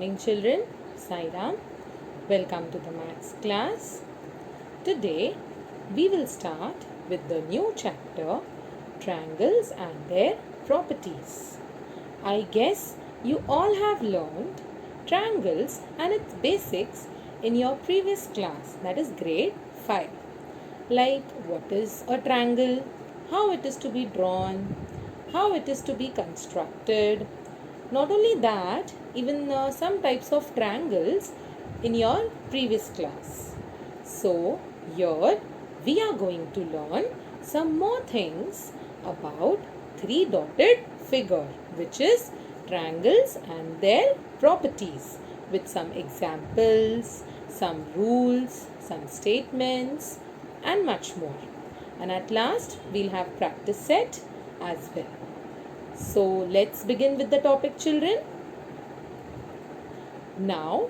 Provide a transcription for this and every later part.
morning children. Sai Ram. Welcome to the maths class. Today we will start with the new chapter triangles and their properties. I guess you all have learned triangles and its basics in your previous class, that is grade 5. Like what is a triangle, how it is to be drawn, how it is to be constructed. Not only that, even some types of triangles in your previous class. So, here we are going to learn some more things about three-dotted figure, which is triangles and their properties, with some examples, some rules, some statements, and much more. And at last, we'll have practice set as well. So let's begin with the topic, children. Now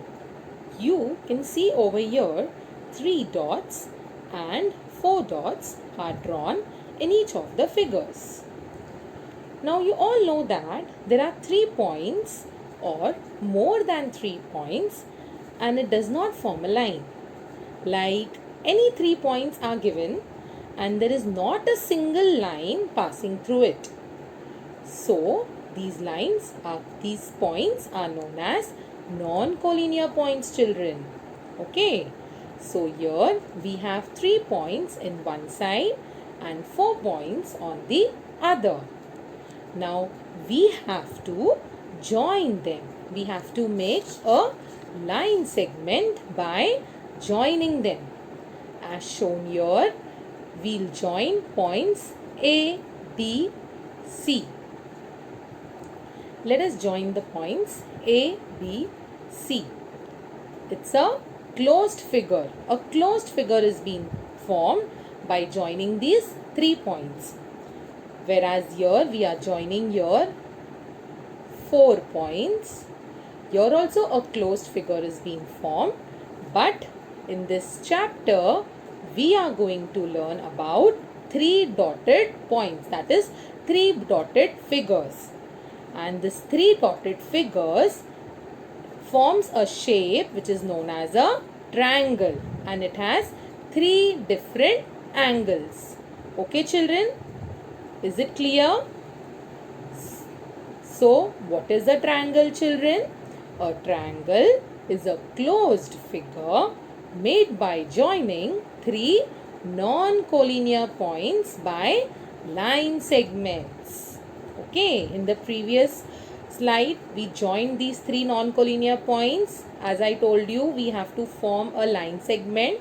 you can see over here 3 dots and 4 dots are drawn in each of the figures. Now you all know that there are 3 points or more than 3 points and it does not form a line. Like any 3 points are given and there is not a single line passing through it. So, these points are known as non-collinear points, children. Okay. So, here we have 3 points in one side and 4 points on the other. Now, we have to join them. We have to make a line segment by joining them. As shown here, we'll join points A, B, C. Let us join the points A, B, C. It's a closed figure. A closed figure is being formed by joining these 3 points. Whereas here we are joining here 4 points. Here also a closed figure is being formed. But in this chapter, we are going to learn about 3 dotted points. That is 3 dotted figures. And this 3 dotted figures forms a shape which is known as a triangle, and it has 3 different angles. Okay, children, is it clear? So what is a triangle, children? A triangle is a closed figure made by joining 3 non-collinear points by line segments. Okay, in the previous slide, we joined these 3 non-collinear points. As I told you, we have to form a line segment.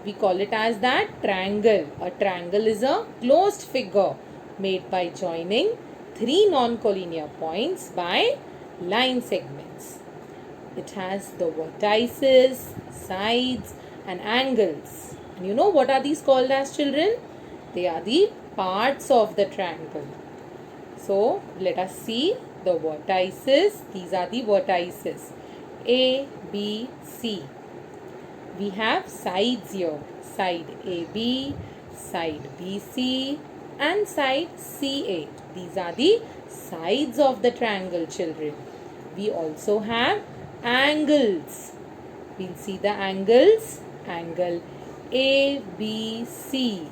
We call it as that triangle. A triangle is a closed figure made by joining 3 non-collinear points by line segments. It has the vertices, sides, and angles. And you know what are these called as, children? They are the parts of the triangle. So, let us see the vertices. These are the vertices. A, B, C. We have sides here. Side AB, side BC, and side CA. These are the sides of the triangle, children. We also have angles. We'll see the angles. Angle ABC.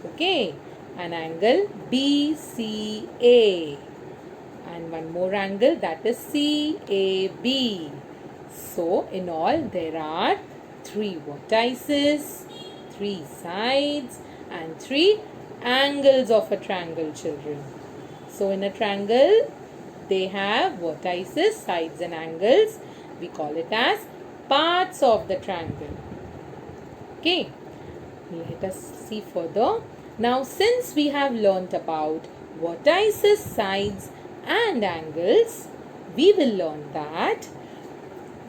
Okay. An angle BCA, and one more angle, that is CAB. So in all there are 3 vertices, 3 sides, and 3 angles of a triangle, children. So in a triangle they have vertices, sides, and angles. We call it as parts of the triangle. Okay, let us see further. Now, since we have learnt about vertices, sides, and angles, we will learn that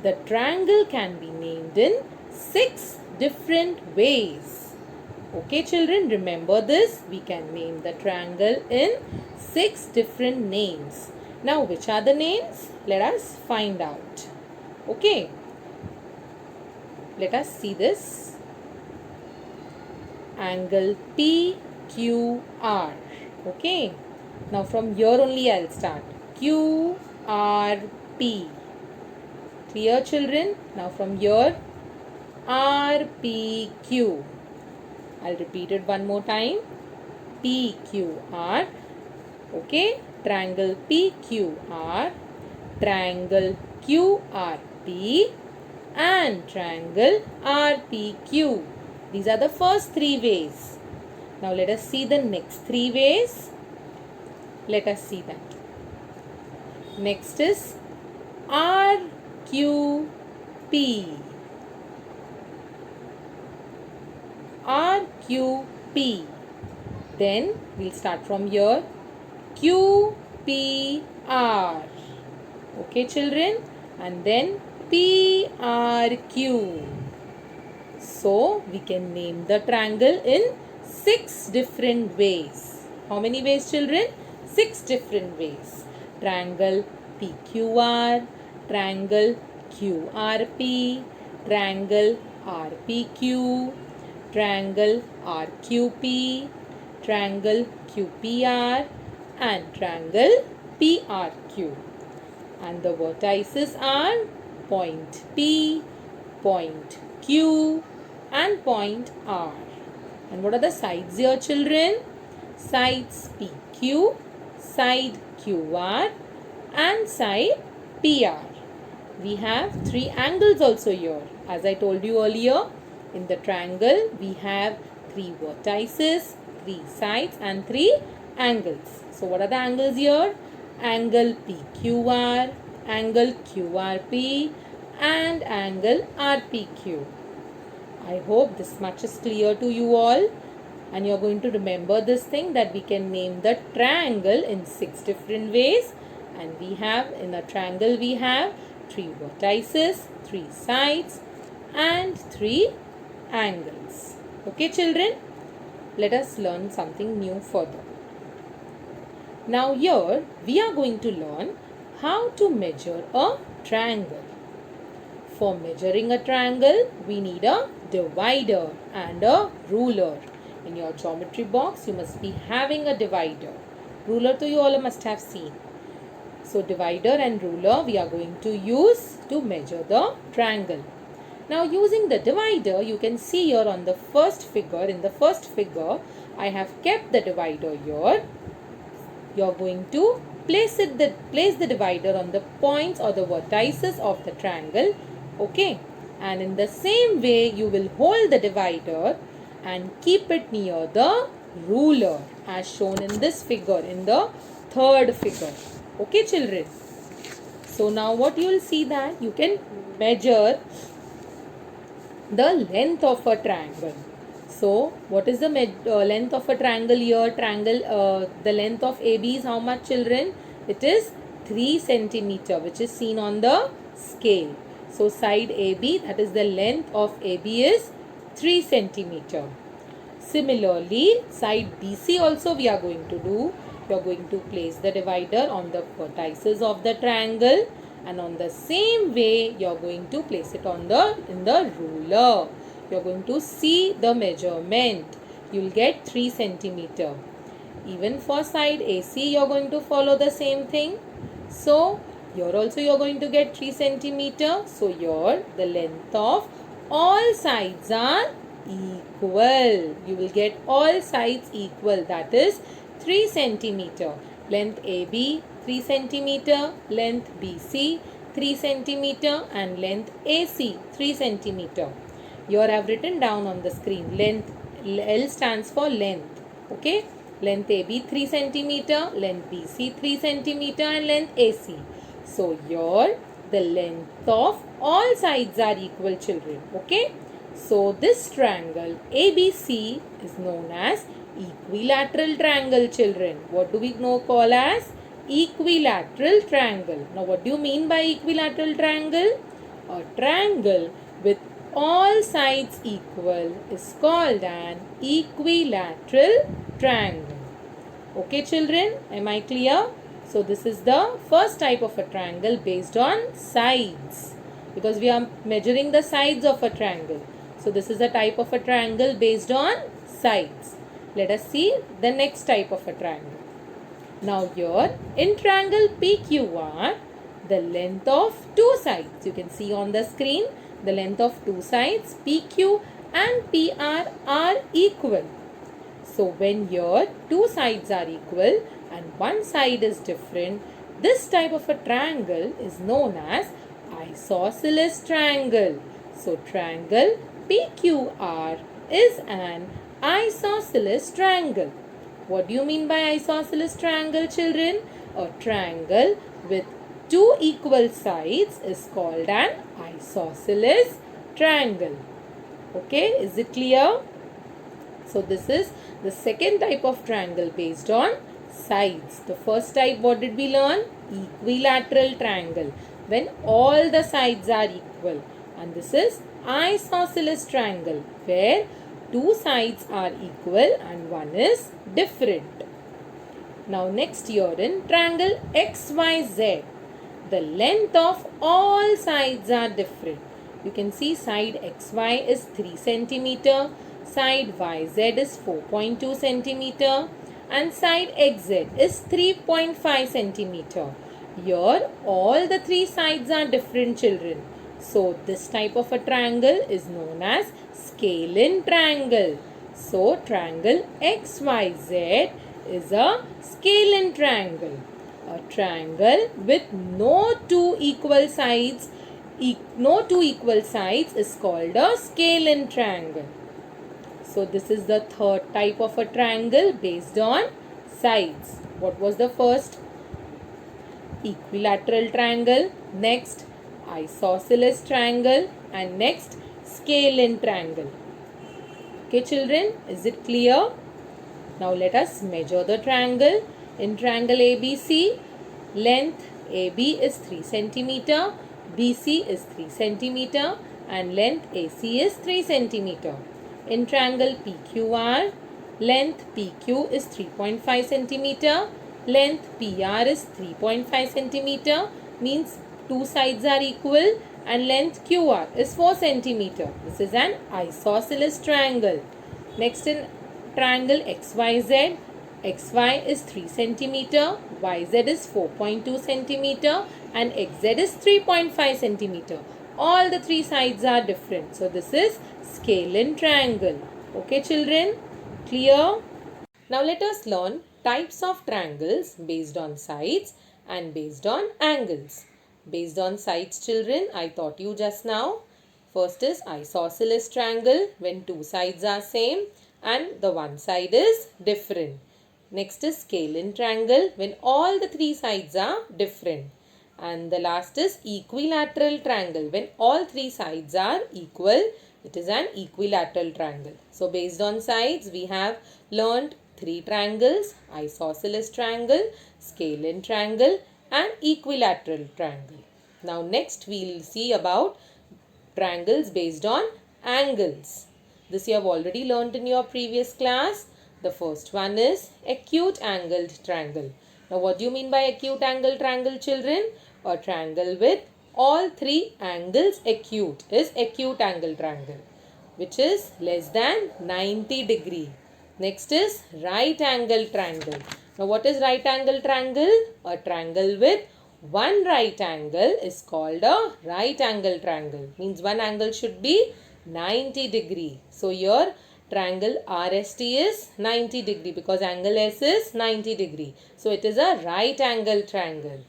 the triangle can be named in 6 different ways. Okay, children, remember this. We can name the triangle in 6 different names. Now, which are the names? Let us find out. Okay, let us see this. Angle PQR. Okay. Now from here only I'll start. QRP. Clear, children? Now from here, RPQ. I'll repeat it one more time. PQR. Okay, triangle PQR, triangle QRP, and triangle RPQ. These are the first three ways. Now let us see the next three ways. Let us see that. Next is RQP. RQP. Then we'll start from here. QPR. Okay, children? And then PRQ. So we can name the triangle in 6 different ways. How many ways, children? 6 different ways. Triangle PQR, triangle QRP, triangle RPQ, triangle RQP, triangle QPR, and triangle PRQ. And the vertices are point P, point Q, and point R. And what are the sides here, children? Sides PQ, side QR, and side PR. We have 3 angles also here. As I told you earlier, in the triangle we have 3 vertices, 3 sides, and 3 angles. So what are the angles here? Angle PQR, angle QRP, and angle RPQ. I hope this much is clear to you all, and you're going to remember this thing, that we can name the triangle in 6 different ways. And we have, in a triangle we have 3 vertices, 3 sides, and 3 angles. Okay, children? Let us learn something new further. Now here we are going to learn how to measure a triangle. For measuring a triangle, we need a divider and a ruler. In your geometry box, you must be having a divider. Ruler to you all must have seen. So divider and ruler we are going to use to measure the triangle. Now using the divider, you can see here on the first figure, in the first figure, I have kept the divider here. You are going to place the divider on the points or the vertices of the triangle. Okay. And in the same way, you will hold the divider and keep it near the ruler as shown in this figure, in the third figure. Okay, children? So now what you will see, that you can measure the length of a triangle. So what is the length of a triangle here? The length of AB is how much, children? It is 3 centimeter, which is seen on the scale. So side AB, that is the length of AB, is 3 centimeter. Similarly, side BC also we are going to do. We are going to place the divider on the vertices of the triangle, and on the same way you are going to place it in the ruler. You are going to see the measurement. You will get 3 centimeter. Even for side AC, you are going to follow the same thing. So here also you are going to get 3 centimeter. So here the length of all sides are equal. You will get all sides equal, that is 3 centimeter. Length AB 3 centimeter, length BC 3 centimeter, and length AC 3 centimeter. Here I have written down on the screen. Length, L stands for length. Okay. Length AB 3 centimeter, length BC 3 centimeter, and length AC. So here the length of all sides are equal, children. Okay. So this triangle ABC is known as equilateral triangle, children. What do we call as equilateral triangle? Now what do you mean by equilateral triangle? A triangle with all sides equal is called an equilateral triangle. Okay, children, am I clear? So this is the first type of a triangle based on sides, because we are measuring the sides of a triangle. So this is a type of a triangle based on sides. Let us see the next type of a triangle. Now here in triangle PQR, the length of two sides. You can see on the screen the length of two sides PQ and PR are equal. So when your two sides are equal and one side is different, this type of a triangle is known as isosceles triangle. So triangle PQR is an isosceles triangle. What do you mean by isosceles triangle, children? A triangle with two equal sides is called an isosceles triangle. Okay, is it clear? So this is the second type of triangle based on sides. The first type, what did we learn? Equilateral triangle, when all the sides are equal. And this is isosceles triangle, where two sides are equal and one is different. Now next here in triangle XYZ, the length of all sides are different. You can see side XY is 3 centimeter, side YZ is 4.2 centimeter and side XZ is 3.5 centimeter. Here all the three sides are different, children. So this type of a triangle is known as scalene triangle. So triangle XYZ is a scalene triangle. A triangle with no two equal sides is called a scalene triangle. So this is the third type of a triangle based on sides. What was the first? Equilateral triangle. Next, isosceles triangle. And next, scalene triangle. Okay, children, is it clear? Now let us measure the triangle. In triangle ABC, length AB is 3 centimeter, BC is 3 centimeter and length AC is 3 centimeter. In triangle PQR, length PQ is 3.5 centimeter, length PR is 3.5 centimeter, means two sides are equal, and length QR is 4 centimeter. This is an isosceles triangle. Next in triangle XYZ, XY is 3 centimeter, YZ is 4.2 centimeter and XZ is 3.5 centimeter. All the three sides are different. So this is scalene triangle. Okay, children? Clear? Now let us learn types of triangles based on sides and based on angles. Based on sides, children, I taught you just now. First is isosceles triangle, when two sides are same and the one side is different. Next is scalene triangle, when all the three sides are different. And the last is equilateral triangle, when all three sides are equal. It is an equilateral triangle. So based on sides, we have learned three triangles: isosceles triangle, scalene triangle and equilateral triangle. Now next we will see about triangles based on angles. This you have already learned in your previous class. The first one is acute angled triangle. Now what do you mean by acute angled triangle, children? A triangle with all three angles acute is acute angle triangle, which is less than 90 degree. Next is right angle triangle. Now what is right angle triangle? A triangle with one right angle is called a right angle triangle. Means one angle should be 90 degree. So here triangle RST is 90 degree because angle S is 90 degree. So it is a right angle triangle.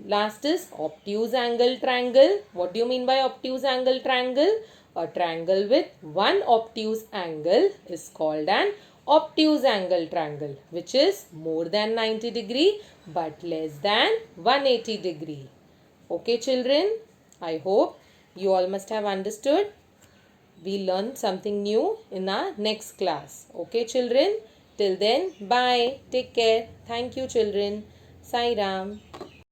Last is obtuse angle triangle. What do you mean by obtuse angle triangle? A triangle with one obtuse angle is called an obtuse angle triangle, which is more than 90 degree but less than 180 degree. Okay, children, I hope you all must have understood. We learn something new in our next class. Okay, children, till then, bye, take care. Thank you, children. Sai Ram.